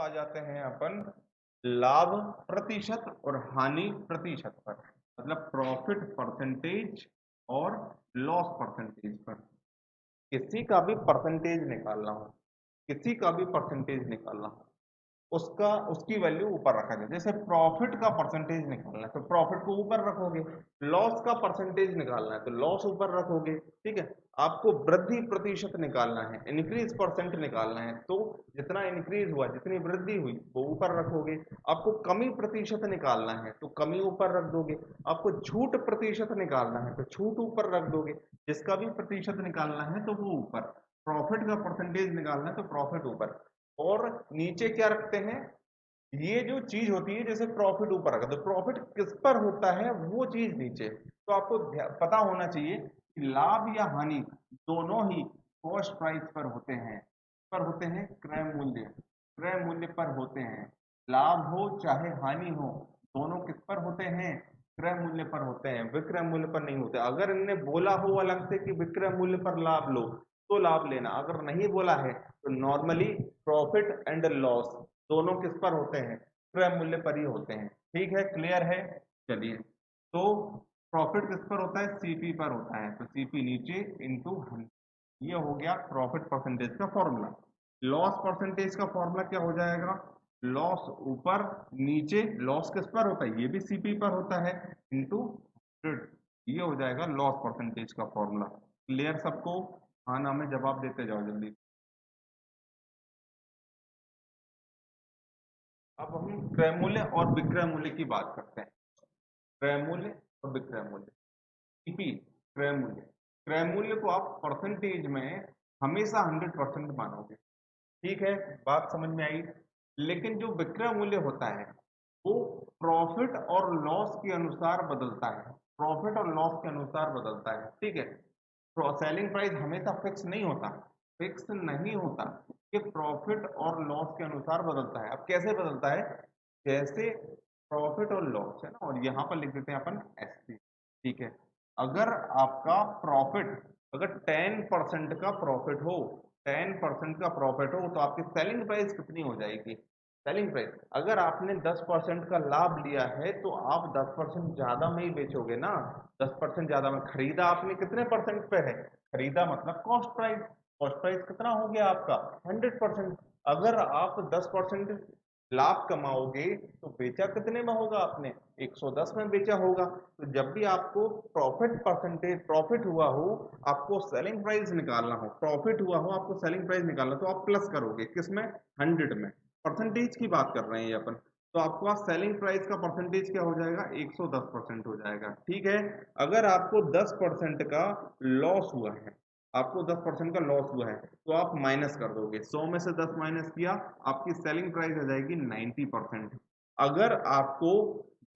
आ जाते हैं अपन लाभ प्रतिशत और हानि प्रतिशत पर, मतलब प्रॉफिट परसेंटेज और लॉस परसेंटेज पर। किसी का भी परसेंटेज निकालना हो, किसी का भी परसेंटेज निकालना हो, उसका उसकी वैल्यू ऊपर रखा जाए। जैसे प्रॉफिट का परसेंटेज निकालना है तो प्रॉफिट को ऊपर रखोगे, लॉस का परसेंटेज निकालना है तो लॉस ऊपर रखोगे। ठीक है, आपको वृद्धि प्रतिशत निकालना है, इंक्रीज परसेंट निकालना है, तो जितना इंक्रीज हुआ, जितनी वृद्धि हुई वो ऊपर रखोगे। आपको कमी प्रतिशत निकालना है तो कमी ऊपर रख दोगे। आपको छूट प्रतिशत निकालना है तो छूट ऊपर रख दोगे। जिसका भी प्रतिशत निकालना है तो वो ऊपर, प्रॉफिट का परसेंटेज निकालना है तो प्रॉफिट ऊपर, और नीचे क्या रखते हैं, ये जो चीज होती है जैसे प्रॉफिट ऊपर रखा तो प्रॉफिट किस पर होता है वो चीज नीचे। तो आपको पता होना चाहिए कि लाभ या हानि दोनों ही कॉस्ट प्राइस पर होते हैं, पर होते हैं क्रय मूल्य, क्रय मूल्य पर होते हैं। लाभ हो चाहे हानि हो, दोनों किस पर होते हैं, क्रय मूल्य पर होते हैं, विक्रय मूल्य पर नहीं होते। अगर इनने बोला हो अलग से कि विक्रय मूल्य पर लाभ लो तो लाभ लेना, अगर नहीं बोला है तो नॉर्मली प्रॉफिट एंड लॉस दोनों किस पर होते हैं, क्रय मूल्य पर ही होते हैं। ठीक है, क्लियर है। चलिए, तो प्रॉफिट किस पर होता है, सीपी पर होता है, तो सीपी नीचे इंटू 100, ये हो गया प्रॉफिट परसेंटेज का फॉर्मूला। लॉस परसेंटेज का फॉर्मूला क्या हो जाएगा, लॉस ऊपर, नीचे लॉस किस पर होता है, ये भी सीपी पर होता है, इंटू 100, ये हो जाएगा लॉस परसेंटेज का फॉर्मूला। क्लियर सबको? हाँ ना में जवाब देते जाओ जल्दी। अब हम क्रय मूल्य और विक्रय मूल्य की बात करते हैं। क्रय मूल्य और विक्रय मूल्य, सीपी, क्रय मूल्य। क्रय मूल्य को आप परसेंटेज में हमेशा 100% मानोगे। ठीक है, बात समझ में आई। लेकिन जो विक्रय मूल्य होता है वो प्रॉफिट और लॉस के अनुसार बदलता है, प्रॉफिट और लॉस के अनुसार बदलता है। ठीक है, सेलिंग प्राइस हमेशा फिक्स नहीं होता, फिक्स नहीं होता, कि प्रॉफिट और लॉस के अनुसार बदलता है। अब कैसे बदलता है, जैसे प्रॉफिट और लॉस है ना, और यहाँ पर लिख देते हैं अपन एसपी। ठीक है, अगर आपका प्रॉफिट, अगर 10% का प्रॉफिट हो, 10% का प्रॉफिट हो तो आपकी सेलिंग प्राइस कितनी हो जाएगी, सेलिंग प्राइस। अगर आपने 10% का लाभ लिया है तो आप 10% ज्यादा में ही बेचोगे ना, 10% ज्यादा में। खरीदा आपने कितने परसेंट पे है, खरीदा मतलब कॉस्ट प्राइस, कॉस्ट प्राइस कितना हो गया आपका 100%। अगर आप 10% लाभ कमाओगे तो बेचा कितने में होगा आपने, 110 में बेचा होगा। तो जब भी आपको प्रॉफिट परसेंटेज, प्रॉफिट हुआ हो, आपको सेलिंग प्राइस निकालना हो, प्रॉफिट हुआ हो आपको सेलिंग प्राइस निकालना, तो आप प्लस करोगे किसमें, 100 में। परसेंटेज की बात कर रहे हैं ये अपन। तो आपका सेलिंग प्राइस का परसेंटेज क्या हो जाएगा, 110% हो जाएगा। ठीक है, अगर आपको 10% का लॉस हुआ है, आपको 10% का लॉस हुआ है तो आप माइनस कर दोगे, 100 में से 10 माइनस किया, आपकी सेलिंग प्राइस हो जाएगी 90%। अगर आपको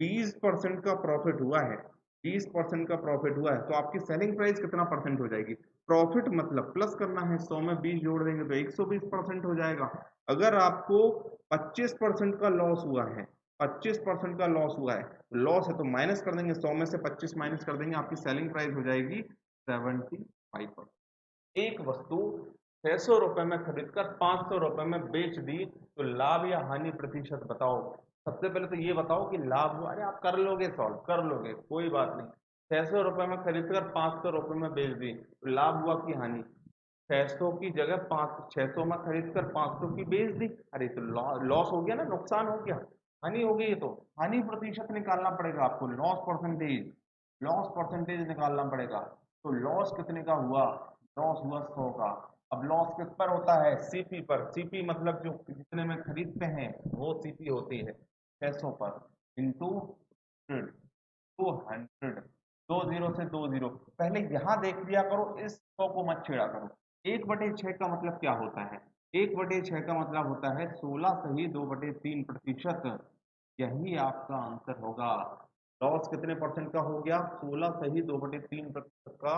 20% का प्रॉफिट हुआ है, 20% का प्रॉफिट हुआ है तो आपकी सेलिंग प्राइस कितना परसेंट हो जाएगी, प्रॉफिट मतलब प्लस करना है, 100 में 20 जोड़ देंगे तो 120% हो जाएगा। अगर आपको 25% का लॉस हुआ है, 25% का लॉस हुआ है, लॉस है तो माइनस कर देंगे, 100 में से 25 माइनस कर देंगे, आपकी सेलिंग प्राइस हो जाएगी 75%। एक वस्तु 600 रुपए में खरीदकर 500 रुपए में बेच दी तो लाभ या हानि प्रतिशत बताओ। सबसे पहले तो ये बताओ कि लाभ हुआ, अरे आप कर लोगे, सॉल्व कर लोगे, कोई बात नहीं। 600 रुपए में खरीदकर 500 रुपए में बेच दी तो लाभ हुआ कि हानि, 600 की जगह 600 में खरीद कर 500 की बेच दी, अरे तो लॉस हो गया ना, नुकसान हो गया, हानि हो गई। ये तो हानि प्रतिशत निकालना पड़ेगा आपको, लॉस परसेंटेज, लॉस परसेंटेज निकालना पड़ेगा। तो लॉस कितने का हुआ, लॉस हुआ 100 का। अब लॉस किस पर होता है, सीपी पर, सीपी मतलब जो जितने में खरीदते हैं वो सीपी होती है 600 पर, इंटू 200, 20 से 20, पहले यहां देख लिया करो, इस 100 को मत छेड़ा करो। 1/6 का मतलब क्या होता है, 1/6 का मतलब होता है 16 सही 2/3%। यही आपका आंसर होगा। लॉस कितने परसेंट का हो गया, 16 सही 2/3% का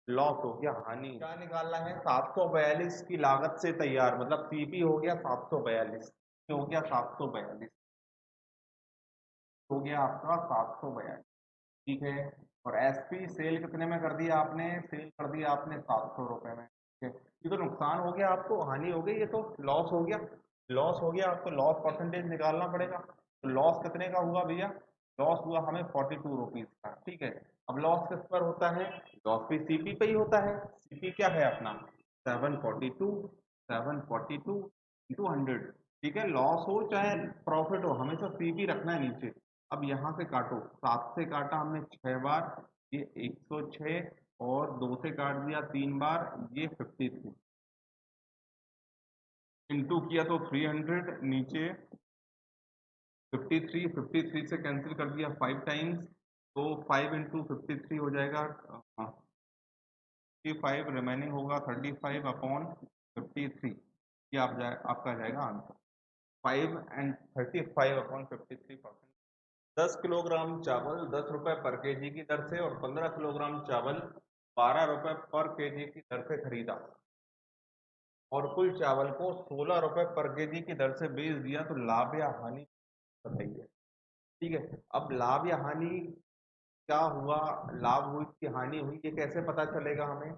लॉस हो गया, हानि। क्या निकालना है, 742 की लागत से तैयार, मतलब सीपी हो गया 742, हो गया 742, हो गया आपका 742। ठीक है, और एसपी सेल कितने में कर दिया आपने, सेल कर दिया आपने 700 रुपए में। ठीक है, ये तो नुकसान हो गया आपको, हानि हो गई, ये तो लॉस हो गया। लॉस हो गया, आपको लॉस परसेंटेज निकालना पड़ेगा। तो लॉस कितने का हुआ भैया? लॉस हुआ हमें 42 रुपीज का, ठीक है। अब लॉस किस पर होता है? लॉस भी सीपी पे ही होता है। सीपी क्या है अपना? 742 इंटू 100, ठीक है। लॉस हो चाहे प्रॉफिट हो, हमेशा सीपी रखना है नीचे। अब यहाँ से काटो, 7 से काटा हमने 6 बार, ये 106, और 2 से काट दिया 3 बार, ये 53, इंटू किया तो 300, नीचे 53, 53 से कैंसिल कर दिया 5 टाइम्स, तो 5 इंटू 53 हो जाएगा 55, रिमेनिंग होगा 35 अपॉन 53। ये आपका जाएगा आंसर 5 एंड 35 अपॉन 53%। 10 किलोग्राम चावल 10 रुपए पर केजी की दर से और 15 किलोग्राम चावल 12 रुपए पर केजी की दर से खरीदा, और कुल चावल को 16 रुपए पर केजी की दर से बेच दिया, तो लाभ या हानि बताइए। ठीक है, अब लाभ या हानि क्या हुआ, लाभ हुई कि हानि हुई, ये कैसे पता चलेगा हमें?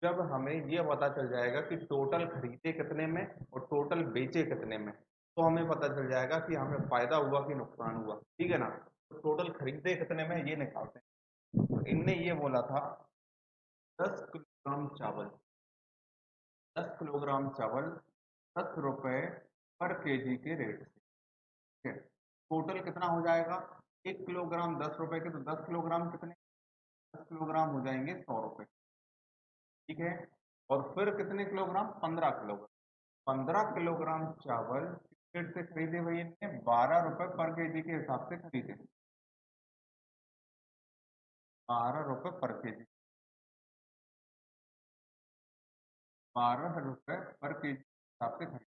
जब हमें ये पता चल जाएगा कि टोटल खरीदे कितने में और टोटल बेचे कितने में, तो हमें पता चल जाएगा कि हमें फायदा हुआ कि नुकसान हुआ, ठीक है ना। तो टोटल खरीदे कितने में ये निकालते हैं। तो इनने ये बोला था 10 किलोग्राम चावल, 10 किलोग्राम चावल 10 रुपए पर केजी के रेट से, ठीक है। टोटल कितना हो जाएगा? 1 किलोग्राम 10 रुपए के, तो 10 किलोग्राम कितने? 10 किलोग्राम हो जाएंगे 100 रुपए, ठीक है। और फिर कितने किलोग्राम? 15 किलोग्राम। 15 किलोग्राम चावल किस रेट से खरीदे भैया ने? 12 रुपए पर केजी के हिसाब से खरीदे, 12 रुपए पर केजी, 12 रुपए पर केजी के हिसाब से खरीदे।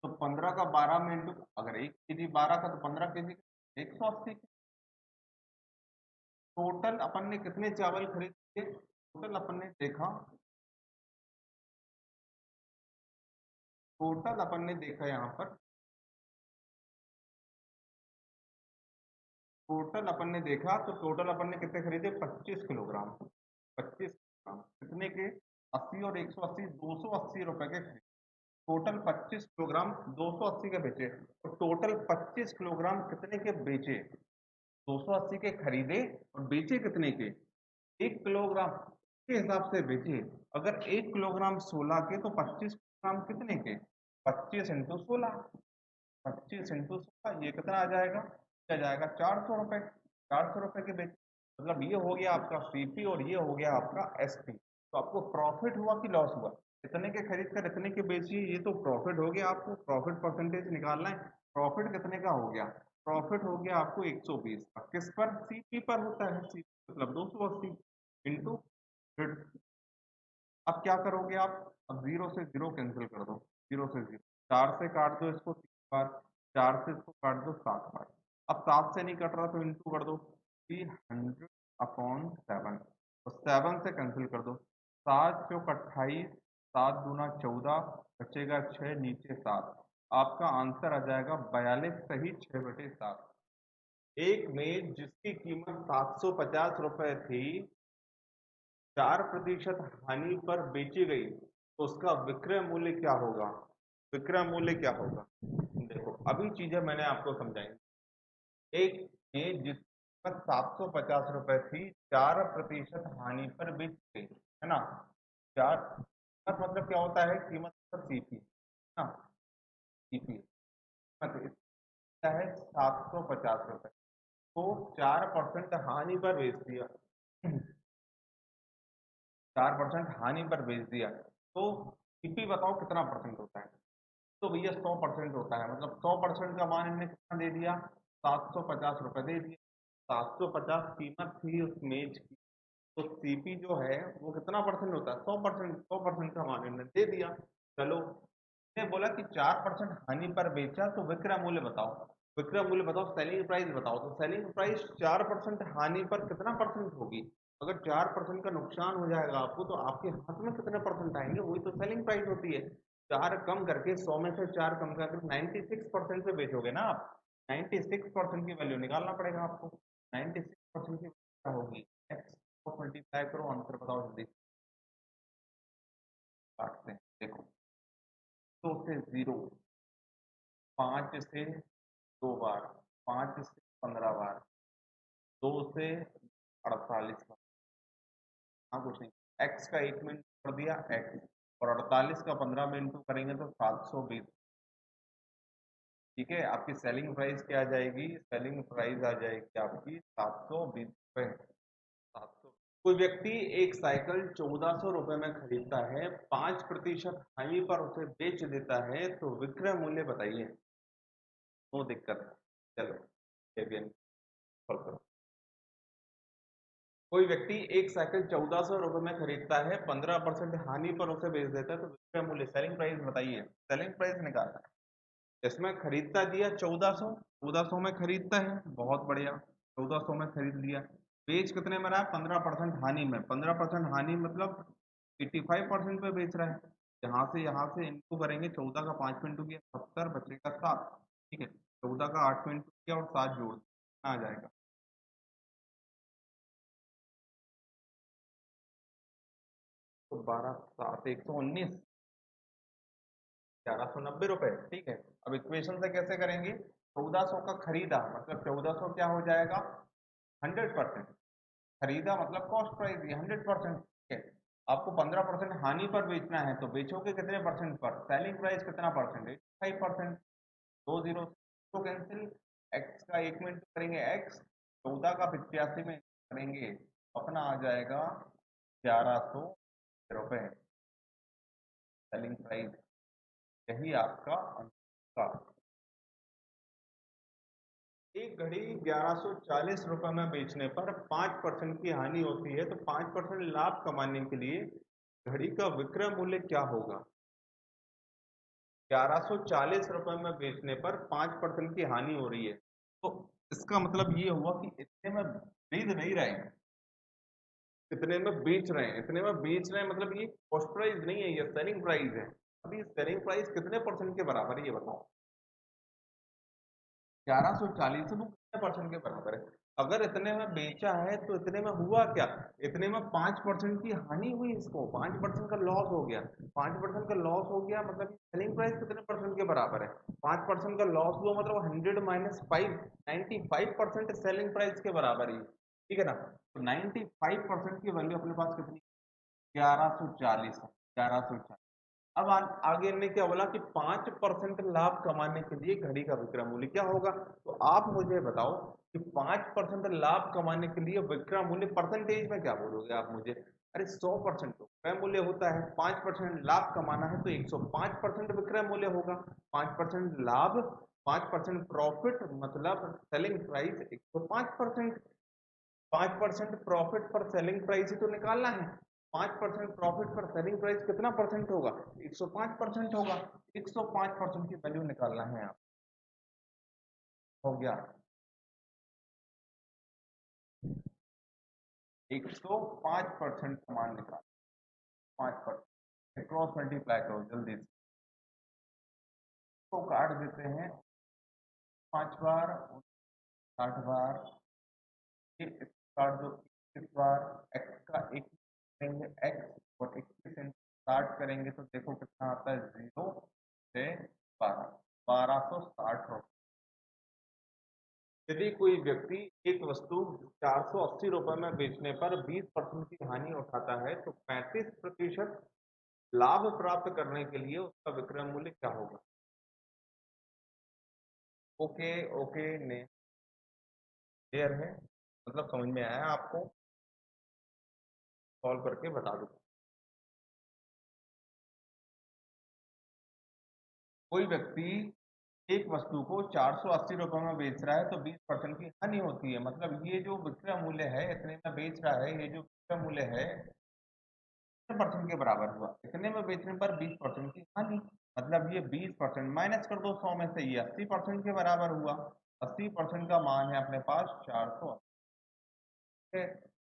तो 15 का 12 में इंटू, अगर 1 केजी 12 का, तो 15 केजी 180। टोटल अपन ने कितने चावल खरीदे? टोटल अपन ने देखा, टोटल अपन ने देखा यहाँ पर, टोटल अपन ने देखा, तो टोटल अपन ने कितने खरीदे? 25 किलोग्राम, 25 किलोग्राम कितने के? 80 और 180, 280 रुपए के खरीदे। टोटल 25 किलोग्राम 280 के बेचे, तो टोटल 25 किलोग्राम कितने के बेचे? 280 के खरीदे, और बेचे कितने के? 1 किलोग्राम के हिसाब से बेचे। अगर 1 किलोग्राम 16 के, तो 25 किलोग्राम कितने के? 25 इंटू 16, 25 इंटू 16, ये कितना आ जाएगा? क्या जाएगा? 400 रुपए, 400 रुपए के बेचे। मतलब ये हो गया आपका सीपी और ये हो गया आपका एसपी। तो आपको प्रॉफिट हुआ कि लॉस हुआ? इतने के खरीद कर इतने के बेचिए, ये तो प्रॉफिट हो गया। आपको प्रॉफिट परसेंटेज निकालना है। प्रॉफिट कितने का हो गया? प्रॉफिट हो गया आपको 120 का। किस पर? सीपी पर होता है, सीपी मतलब 280 इंटू। अब क्या करोगे आप? अब जीरो से जीरो कैंसिल कर दो, जीरो से जीरो, 4 से काट दो इसको 3 बार, 4 से इसको काट दो 7 बार। अब 7 से नहीं कट रहा तो इंटू कर दो, 300/7, तो 7 से कैंसिल कर दो। 7 चौक 28, 7 दूना 14, बचेगा 6, नीचे 7। आपका आंसर आ जाएगा 42 सही 6/7। एक मेज जिसकी कीमत 750 रुपए थी, 4% हानि पर बेची गई, तो उसका विक्रय मूल्य क्या होगा? विक्रय मूल्य क्या होगा? देखो, अभी चीजें मैंने आपको समझाई। एक चीज जिसकी कीमत 750 रुपए थी, 4% हानि पर बेच गई, है ना। चार कीमत मतलब क्या होता है? कीमत मतलब सीपी, है ना। सीपी मतलब क्या है? 750 रुपए, तो 4% हानि पर बेच दिया, 4% हानि पर बेच दिया, तो सीपी बताओ कितना परसेंट होता है? तो भैया 100% होता है। मतलब 100% का मान इनने कितना दे दिया? 750 रुपये दे दिया। 750 कीमत थी उस मेज की, तो सीपी जो है वो कितना परसेंट होता है? 100%, 100% का मान इन्होंने दे दिया। चलो, ने बोला कि 4% हानि पर बेचा, तो विक्रय मूल्य बताओ। विक्रय मूल्य बताओ, सेलिंग प्राइस बताओ। तो सेलिंग प्राइस 4% हानि पर कितना परसेंट होगी? अगर 4% का नुकसान हो जाएगा आपको, तो आपके हाथ में कितने परसेंट आएंगे? वही तो सेलिंग प्राइस होती है। 4 कम करके, 100 में से 4 कम करके 96% पे बेचोगे ना आप। 96% की वैल्यू निकालना पड़ेगा आपको। 96% की क्या होगी? एक्स को मल्टीप्लाई करो, आंसर बताओ जल्दी। काटते हैं, देखो, 2 से 0, 5 से 2 बार, 5 से 15 बार, 2 से 48 बार। हाँ कुछ नहीं, एक्स का 1 मिनट कर दिया एक्स, और 48 का 15 मिनट करेंगे तो 720। ठीक है, आपकी सेलिंग प्राइस क्या आ जाएगी? सेलिंग प्राइस आ जाएगी आपकी 720 रुपये। 700। कोई व्यक्ति एक साइकिल 1400 रुपए में खरीदता है, 5% हानि पर उसे बेच देता है, तो विक्रय मूल्य बताइए। नो दिक्कत, चलो अगेन सॉल्व करो। कोई व्यक्ति एक साइकिल 1400 रुपए में खरीदता है, 15% हानि पर उसे बेच देता है, तो विक्रय मूल्य सेलिंग प्राइस बताइए। सेलिंग प्राइस निकालना है। इसमें खरीदता दिया 1400, 1400 में खरीदता है, बहुत बढ़िया, 1400 में खरीद लिया। बेच कितने में रहा है? 15% हानि में। 15% हानि मतलब 85% पे बेच रहा है। यहाँ से इनको करेंगे, 14 का 5 मिनट किया 70, बचेगा 7। ठीक है, 14 का 8 मिनट किया और 7 जोड़ आ जाएगा, तो 12 7 119, 1190 रुपए। ठीक है, अब इक्वेशन से कैसे करेंगे? 1400 का खरीदा मतलब 1400 क्या हो जाएगा? 100%। खरीदा मतलब कॉस्ट प्राइस, ये 100%। ठीक है, आपको 15% हानि पर बेचना है, तो बेचोगे कितने परसेंट पर? सेलिंग प्राइस कितना परसेंट है? 5%। 2 जीरो तो कैंसिल, एक्स का 1 मिनट करेंगे एक्स, 14 का 85 में करेंगे, अपना आ जाएगा 1100 रुपए सेलिंग प्राइस। यही आपका आंसर। एक घड़ी 1140 रुपए में बेचने पर 5% की हानि होती है, तो 5% लाभ कमाने के लिए घड़ी का विक्रय मूल्य क्या होगा? 1140 रुपए में बेचने पर 5% की हानि हो रही है, तो इसका मतलब ये हुआ कि इतने में खरीद नहीं रहे हैं, इतने में बेच रहे हैं। इतने में बेच रहे हैं मतलब ये कॉस्ट प्राइस नहीं है, ये सेलिंग प्राइस है। अभी सेलिंग प्राइस कितने परसेंट के बराबर है ये बताओ? 1140 से वो कितने परसेंट के बराबर है? अगर इतने में बेचा है तो इतने में हुआ क्या? इतने में 5% की हानि हुई, इसको 5% का लॉस हो गया। 5% का लॉस हो गया मतलब सेलिंग प्राइस कितने परसेंट के बराबर है? 5% का लॉस हुआ मतलब 100 माइनस 5, 95% सेलिंग प्राइस के बराबर ही। ठीक है ना, तो 95% की वैल्यू अपने पास कितनी? 1140। 1140। अब आगे इनने क्या बोला कि 5% लाभ कमाने के लिए घड़ी का विक्रय मूल्य क्या होगा? तो आप मुझे बताओ कि 5% लाभ कमाने के लिए विक्रय मूल्य परसेंटेज में क्या बोलोगे आप मुझे? अरे 100% तो विक्रय मूल्य होता है, 5% लाभ कमाना है तो 105% विक्रय मूल्य होगा। 5% लाभ, 5% प्रॉफिट मतलब सेलिंग प्राइस 105%। 5% प्रॉफिट पर सेलिंग प्राइस ही तो निकालना है। 5% प्रॉफिट पर सेलिंग प्राइस कितना परसेंट होगा? 105% होगा। 105% की वैल्यू निकालना है आप। हो गया 105% का मान निकाल, 5% क्रॉस मल्टीप्लाई करो जल्दी से, तो काट देते हैं 5 बार, 60 बार, फिर काट दो 21 बार। एक्स का 1 करेंगे एक्स और 21 से स्टार्ट करेंगे तो देखो कितना आता है, 0 से 12, 1260 रुपये। यदि कोई व्यक्ति एक वस्तु 480 रुपए में बेचने पर 20% की हानि उठाता है, तो 35% लाभ प्राप्त करने के लिए उसका विक्रय मूल्य क्या होगा? ओके ओके ने क्लियर है, मतलब समझ में आया आपको? सॉल्व करके बता दो। कोई व्यक्ति एक वस्तु को 480 रुपए में बेच रहा है, तो 20% की हानि होती है, मतलब ये जो विक्रय मूल्य है इतने में बेच रहा है, ये जो विक्रय मूल्य है 100% के बराबर हुआ। इतने में बेचने पर 20% की हानि, मतलब ये 20% माइनस कर दो 100 में से, ये 80% के बराबर हुआ। 80% का मान है अपने पास 400।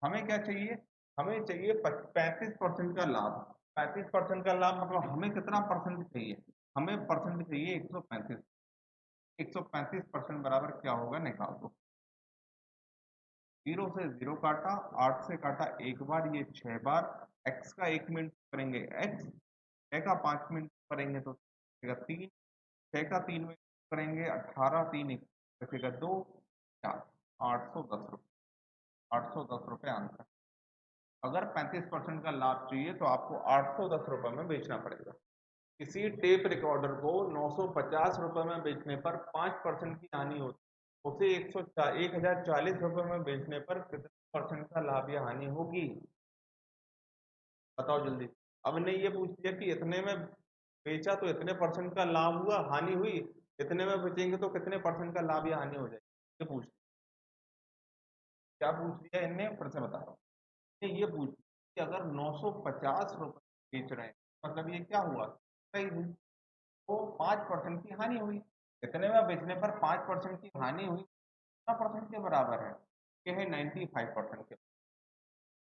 हमें क्या चाहिए? हमें चाहिए 35% का लाभ। 35% का लाभ मतलब हमें कितना परसेंट चाहिए? हमें परसेंट चाहिए 135। 135% बराबर क्या होगा निकाल दो। 0 से 0 काटा, 8 से काटा 1 बार, ये 6 बार। एक्स का 1 मिनट करेंगे एक्स, 6 का 5 मिनट करेंगे तो 3, 6 का 3 मिनट करेंगे 18 3 बचेगा 2 4 810 रुपये, 810 रुपये आंसर। अगर 35% का लाभ चाहिए तो आपको 810 रुपये में बेचना पड़ेगा। किसी टेप रिकॉर्डर को 950 रुपये में बेचने पर 5% की हानि होती है, उसे 1040 रुपये में बेचने पर कितने परसेंट का लाभ या हानि होगी? बताओ जल्दी। अब ने ये पूछ लिया कि इतने में बेचा तो इतने परसेंट का लाभ हुआ, हानि हुई, इतने में बेचेंगे तो कितने परसेंट का लाभ या हानि हो जाएगी, ये पूछ क्या पूछ लिया इनने, फिर से बता रहा हूँ। ये पूछ कि अगर 950 रुपये बेच रहे हैं मतलब ये क्या हुआ, प्राइस हुई, तो 5% की हानि हुई। इतने में बेचने पर 5% की हानि हुई, कितना परसेंट के बराबर है? ये है 95% के।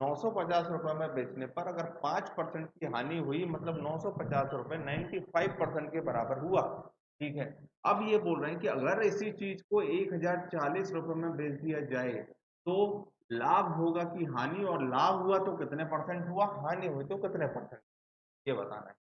950 रुपये में बेचने पर अगर 5% की हानि हुई मतलब 950 रुपये 95% के बराबर हुआ। ठीक है, अब ये बोल रहे हैं कि अगर इसी चीज को 1040 रुपये में बेच दिया जाए तो लाभ होगा कि हानि, और लाभ हुआ तो कितने परसेंट हुआ, हानि हुई तो कितने परसेंट, ये बताना है।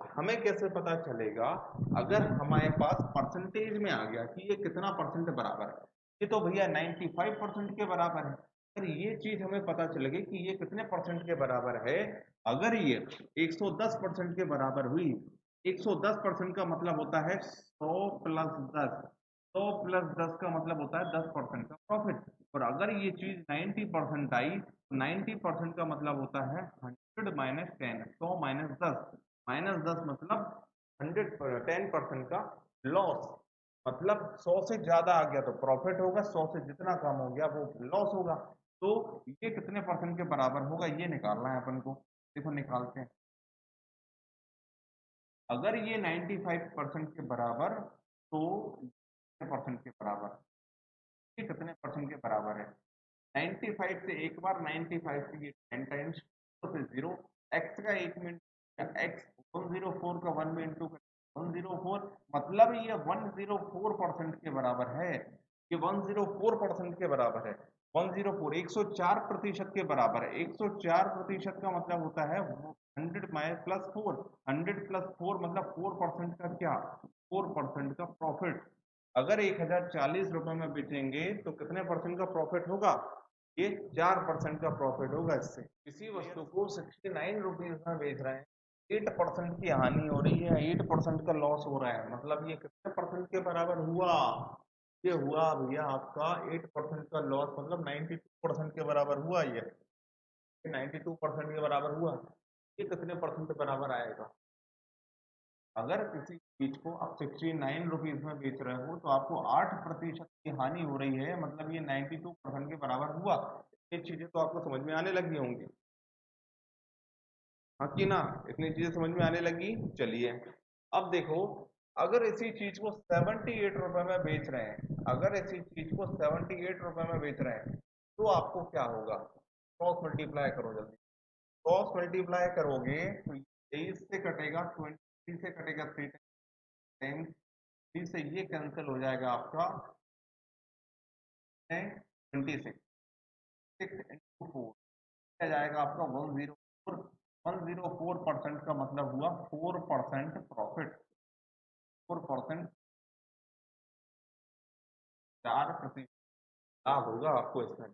हमें कैसे पता चलेगा? अगर हमारे पास परसेंटेज में आ गया कि ये कितना परसेंट बराबर है, ये तो भैया 95% के बराबर है। अगर ये चीज हमें पता चलेगी कि ये कितने परसेंट के बराबर है, अगर ये 110% के बराबर हुई, 110% का मतलब होता है 100 प्लस 10, 100 प्लस 10 का मतलब होता है 10% का प्रॉफिट। और अगर ये चीज 90% आई, 90% का मतलब होता है 100 माइनस 10, 100 माइनस 10 मतलब 10% का लॉस। मतलब 100 से ज्यादा आ गया तो प्रॉफिट होगा, 100 से जितना कम हो गया वो लॉस होगा। तो ये कितने परसेंट के बराबर होगा ये निकालना है अपन को। देखो निकालते हैं। अगर ये 95% के बराबर तो कितने परसेंट के बराबर, ये कितने परसेंट के बराबर है? 95 से एक बार 95 से 10 टाइम्स से 0, x का 1 में x 104 का 1 में इंटू 104, मतलब ये 104% के बराबर है। ये 104% के बराबर है। 104 104% के बराबर है। 104% का मतलब होता है 100 प्लस 4, 100 प्लस 4 मतलब 4% का क्या, 4% का प्रॉफिट। अगर 1040 रुपये में बेचेंगे तो कितने परसेंट का प्रॉफिट होगा? ये 4% का प्रॉफिट होगा इससे। किसी वस्तु को 69 रुपीज में बेच रहे हैं, 8% की हानि हो रही है, 8% का लॉस हो रहा है, मतलब ये कितने परसेंट के बराबर हुआ? ये हुआ भैया आपका 8% का लॉस, मतलब 92% के बराबर हुआ। ये 92% के बराबर हुआ। ये कितने परसेंट के बराबर आएगा? अगर किसी चीज को आप 69 रुपीज में बेच रहे हो तो आपको 8% की हानि हो रही है, मतलब ये 92% के बराबर हुआ। ये चीजें तो आपको समझ में आने लगी होंगी, हाँ कि ना? इतनी चीजें समझ में आने लगी। चलिए अब देखो, अगर इसी चीज को 78 रुपए में बेच रहे हैं, अगर इसी चीज को 78 रुपए में बेच रहे हैं तो आपको क्या होगा? क्रॉस मल्टीप्लाई करो जल्दी। क्रॉस मल्टीप्लाई करोगे तो 23 से कटेगा 20 से कटेगा 3 टाइम, 3 से ये कैंसिल हो जाएगा आपका 26, 6 into 4 क्या जाएगा आपका 104। 104% का मतलब हुआ 4% प्रॉफिट, 4%, 4% लाभ होगा आपको इसमें।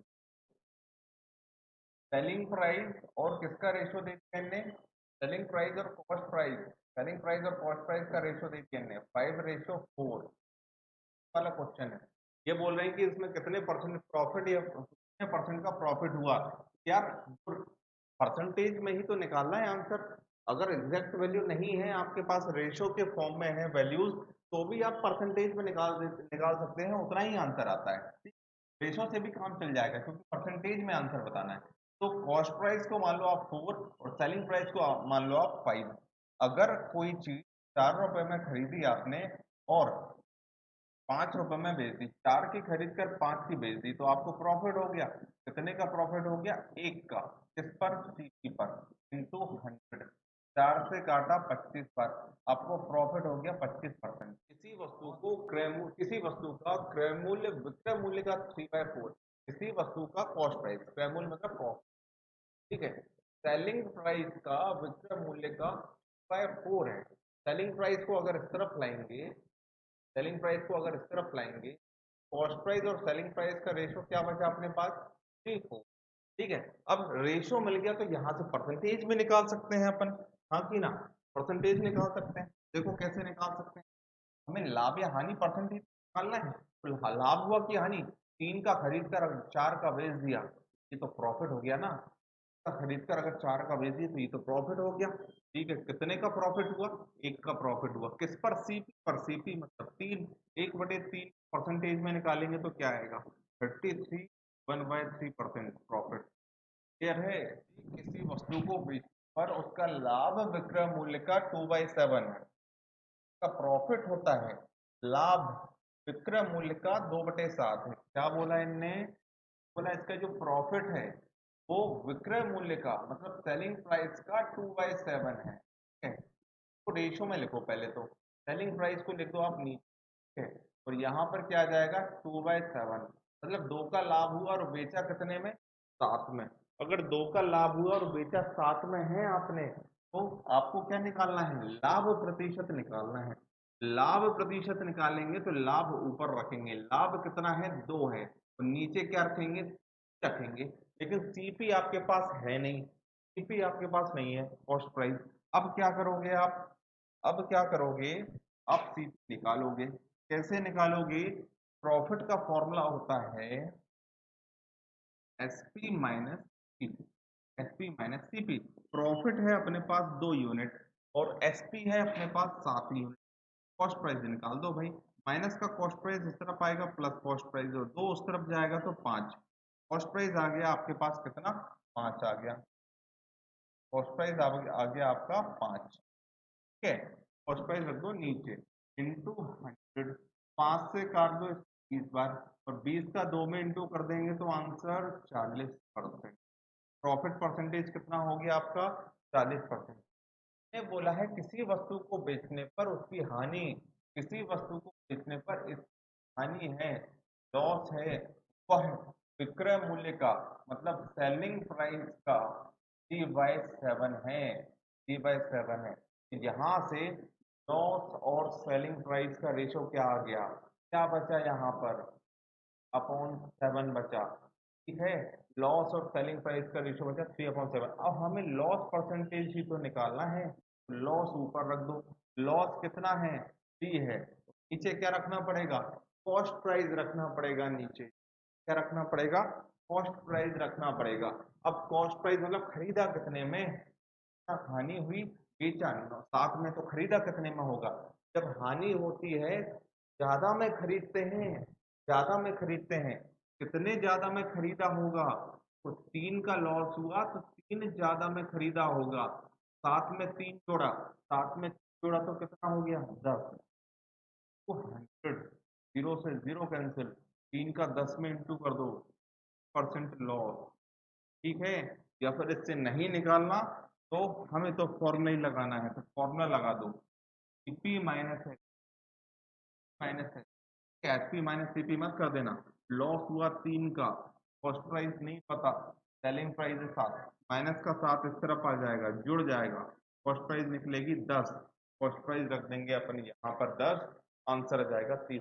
सेलिंग प्राइस और किसका रेशियो दे दिया इनने? सेलिंग प्राइस और कॉस्ट प्राइस, सेलिंग प्राइस और कॉस्ट प्राइस का रेशियो दे दिया इनने 5:4 वाला क्वेश्चन है। ये बोल रहे हैं कि इसमें कितने परसेंट प्रॉफिट या कितने परसेंट का प्रॉफिट हुआ। यार परसेंटेज में ही तो निकालना है आंसर। अगर एग्जैक्ट वैल्यू नहीं है आपके पास, रेशो के फॉर्म में है वैल्यूज, तो भी आप परसेंटेज में निकाल सकते हैं, उतना ही आंसर आता है। रेशो से भी काम चल जाएगा क्योंकि परसेंटेज में आंसर बताना है। तो कॉस्ट प्राइस को मान लो आप 4 और सेलिंग प्राइस को मान लो आप 5। अगर कोई चीज 4 रुपए में खरीदी आपने और 5 रुपए में बेच दी, 4 की खरीद कर 5 की बेच दी, तो आपको प्रॉफिट हो गया। कितने का प्रॉफिट हो गया? 1 का। किस पर? सी पर, इंटू 100। 4 से काटा 25 पर, आपको प्रॉफिट हो गया 25%। किसी वस्तु को किसी वस्तु का क्रय मूल्य विक्रय मूल्य का 3/4, किसी वस्तु का कॉस्ट प्राइस, क्रय मूल्य मतलब कॉस्ट, ठीक है, सेलिंग प्राइस का विक्रय मूल्य का 3/4 है। सेलिंग प्राइस को अगर इस तरफ लाएंगे सेलिंग प्राइस को अगर इस तरफ लाएंगे, कॉस्ट प्राइस और सेलिंग प्राइस का रेशो क्या बचा अपने पास, 3:4। ठीक है, अब रेशो मिल गया तो यहाँ से परसेंटेज भी निकाल सकते हैं अपन, हाँ कि ना, परसेंटेज निकाल सकते हैं। देखो कैसे निकाल सकते हैं, हमें लाभ या हानि परसेंटेज निकालना है। तो लाभ हुआ कि हानि, 3 का खरीद कर 4 का बेच दिया, ये तो प्रॉफिट हो गया ना। का खरीद कर अगर 4 का बेच दिया तो ये तो प्रॉफिट हो गया। ठीक है, कितने का प्रॉफिट हुआ, 1 का प्रॉफिट हुआ। किस पर, सीपी पर। सीपी मतलब 3, 1/3 परसेंटेज में निकालेंगे तो क्या आएगा, 33 1/3% प्रॉफिट। क्लियर है, किसी वस्तु को बेच पर उसका लाभ विक्रय मूल्य का 2/7 है, का प्रॉफिट होता है लाभ विक्रय मूल्य का 2/7 है। क्या बोला इनने, बोला इसका जो प्रॉफिट है वो विक्रय मूल्य का मतलब सेलिंग प्राइस का 2/7 है। ठीक है, तो रेशो में लिखो पहले तो, सेलिंग प्राइस को लिख दो आप नीचे, और यहाँ पर क्या आ जाएगा 2/7, मतलब 2 का लाभ हुआ और बेचा कितने में, 7 में। अगर 2 का लाभ हुआ और बेचा 7 में है आपने, तो आपको क्या निकालना है, लाभ प्रतिशत निकालना है। लाभ प्रतिशत निकालेंगे तो लाभ ऊपर रखेंगे, लाभ कितना है, 2 है, तो नीचे क्या रखेंगे, रखेंगे। लेकिन सीपी आपके पास है नहीं, सीपी आपके पास नहीं है, कॉस्ट प्राइस। अब क्या करोगे आप, अब क्या करोगे, आप सीपी निकालोगे। कैसे निकालोगे, प्रॉफिट का फॉर्मूला होता है SP minus CP, SP minus CP. Profit है अपने पास 2 यूनिट और एसपी है अपने पास 7 यूनिट। कॉस्ट प्राइस निकाल दो भाई, माइनस का कॉस्ट प्राइस इस तरफ आएगा, प्लस कॉस्ट प्राइस और 2 उस तरफ जाएगा तो 5। कॉस्ट प्राइस आ गया आपके पास कितना, 5 आ गया, कॉस्ट प्राइस आ गया आपका 5। ठीक है, कॉस्ट प्राइस रख दो नीचे, इंटू 100, 5 से काट दो 20 बार, और 20 का 2 में इंटू कर देंगे तो आंसर 40%। प्रॉफिट परसेंटेज कितना हो गया आपका, 40%। ने बोला है किसी वस्तु को बेचने पर उसकी हानि, किसी वस्तु को बेचने पर इस हानि है, लॉस है, वह विक्रय मूल्य का मतलब सेलिंग प्राइस का D/7 है, D/7 है। यहाँ से लॉस और सेलिंग प्राइस का रेशो क्या आ गया, क्या बचा यहाँ पर, अपॉन 7 बचा। ठीक है, लॉस और सेलिंग प्राइस का रेशो बचा 3/7। अब हमें लॉस परसेंटेज ही तो निकालना है, लॉस ऊपर रख दो। लॉस कितना है, 3 है, नीचे क्या रखना पड़ेगा, कॉस्ट प्राइस रखना पड़ेगा, नीचे क्या रखना पड़ेगा, कॉस्ट प्राइस रखना पड़ेगा। अब कॉस्ट प्राइस मतलब खरीदा कितने में, हानि हुई, बेचा 7 में, तो खरीदा कितने में होगा, जब हानि होती है ज्यादा में खरीदते हैं, ज्यादा में खरीदते हैं, कितने ज्यादा में खरीदा होगा, तो 3 का लॉस हुआ तो 3 ज्यादा में खरीदा होगा, 7 में 3 जोड़ा, 7 में 3 जोड़ा तो कितना हो गया, 10, तो 100, 0 से 0 कैंसिल, 3 का 10 में इंटू कर दो, परसेंट लॉस। ठीक है, या फिर इससे नहीं निकालना तो हमें तो फॉर्मूला ही लगाना है, तो फॉर्मूला लगा दो, पी माइनस है, माइनस है, एसपी माइनस सीपी मत कर देना। लॉस हुआ 3 का, कॉस्ट प्राइस नहीं पता, सेलिंग प्राइस है 7, माइनस का 7 इस तरफ आ जाएगा, जुड़ जाएगा, कॉस्ट प्राइस निकलेगी 10, कॉस्ट प्राइस रख देंगे अपन यहाँ पर 10, आंसर आ जाएगा 30।